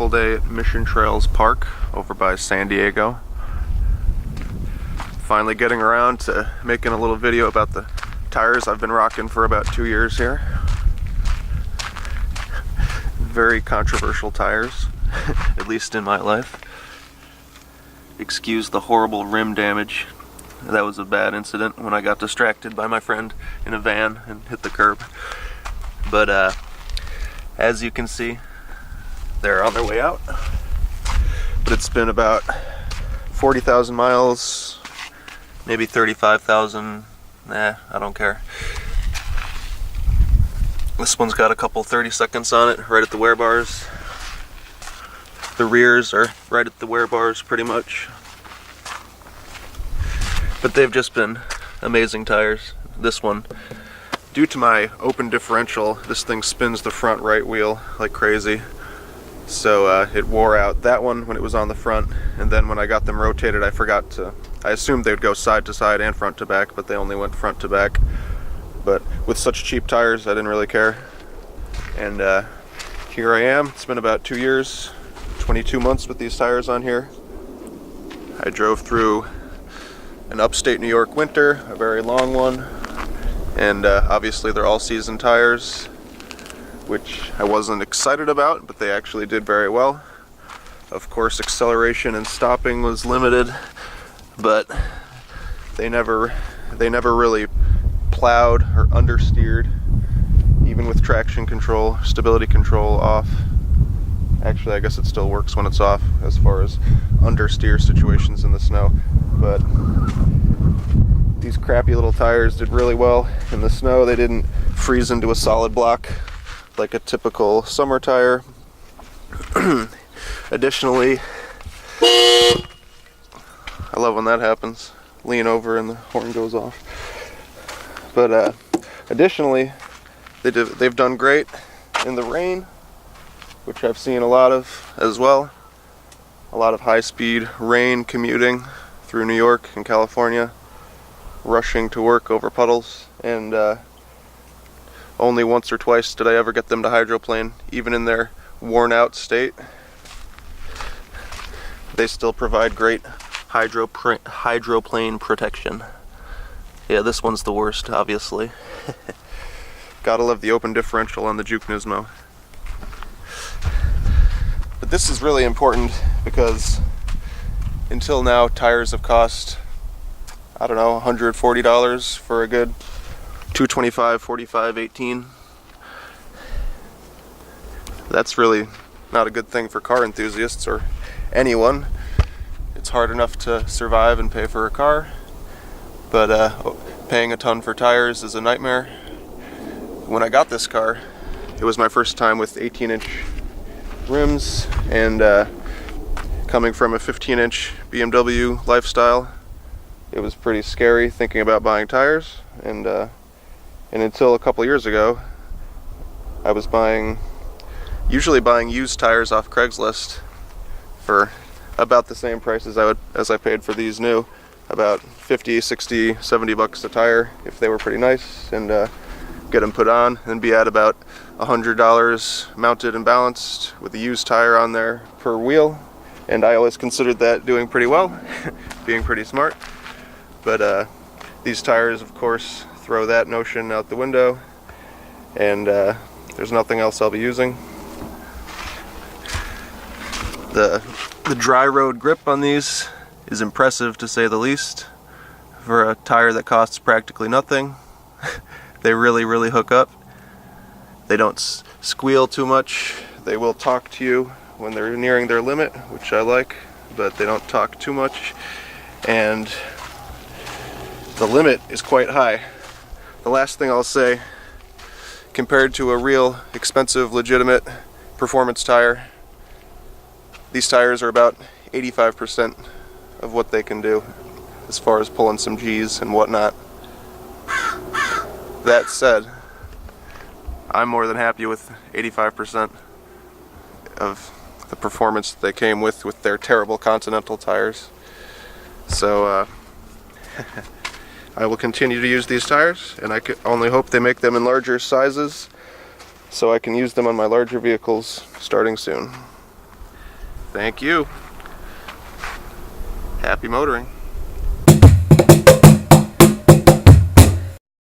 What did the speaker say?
beautiful day at Mission Trails Park over by San Diego. Finally getting around to making a little video about the tires I've been rocking for about 2 years here. Very controversial tires, at least in my life. Excuse the horrible rim damage. That was a bad incident when I got distracted by my friend in a van and hit the curb. But as you can see, they're on their way out. But it's been about 40,000 miles, maybe 35,000. Nah, I don't care. This one's got a couple 30 seconds on it, right at the wear bars. The rears are right at the wear bars pretty much. But they've just been amazing tires. This one, due to my open differential, this thing spins the front right wheel like crazy. So it wore out that one when it was on the front, and then when I got them rotated, I assumed they'd go side to side and front to back, but they only went front to back. But with such cheap tires, I didn't really care. And here I am. It's been about 2 years, 22 months with these tires on here. I drove through an upstate New York winter, a very long one, and obviously they're all season tires, which I wasn't excited about, but they actually did very well. Of course, acceleration and stopping was limited, but they never really plowed or understeered, even with traction control, stability control off. Actually, I guess it still works when it's off as far as understeer situations in the snow, but these crappy little tires did really well in the snow. They didn't freeze into a solid block like a typical summer tire. Additionally, I love when that happens. Lean over and the horn goes off. But additionally, they've done great in the rain, which I've seen a lot of as well. A lot of high-speed rain commuting through New York and California, rushing to work over puddles, and only once or twice did I ever get them to hydroplane, even in their worn-out state. They still provide great hydroplane protection. Yeah, this one's the worst, obviously. Gotta love the open differential on the Juke Nismo. But this is really important because until now, tires have cost, I don't know, $140 for a good 225, 45, 18. That's really not a good thing for car enthusiasts or anyone. It's hard enough to survive and pay for a car, but paying a ton for tires is a nightmare. When I got this car, it was my first time with 18-inch rims, and coming from a 15-inch BMW lifestyle, it was pretty scary thinking about buying tires. And until a couple years ago, I was usually buying used tires off Craigslist for about the same price as I paid for these new, about 50, 60, 70 bucks a tire if they were pretty nice, and get them put on and be at about $100 mounted and balanced with a used tire on there per wheel. And I always considered that doing pretty well, being pretty smart. But these tires, of course, throw that notion out the window, and there's nothing else I'll be using. The dry road grip on these is impressive, to say the least, for a tire that costs practically nothing. They really, really hook up. They don't squeal too much. They will talk to you when they're nearing their limit, which I like, but they don't talk too much. And the limit is quite high. The last thing I'll say, compared to a real expensive, legitimate performance tire, these tires are about 85% of what they can do as far as pulling some G's and whatnot. That said, I'm more than happy with 85% of the performance they came with their terrible Continental tires. So I will continue to use these tires, and I can only hope they make them in larger sizes so I can use them on my larger vehicles starting soon. Thank you. Happy motoring.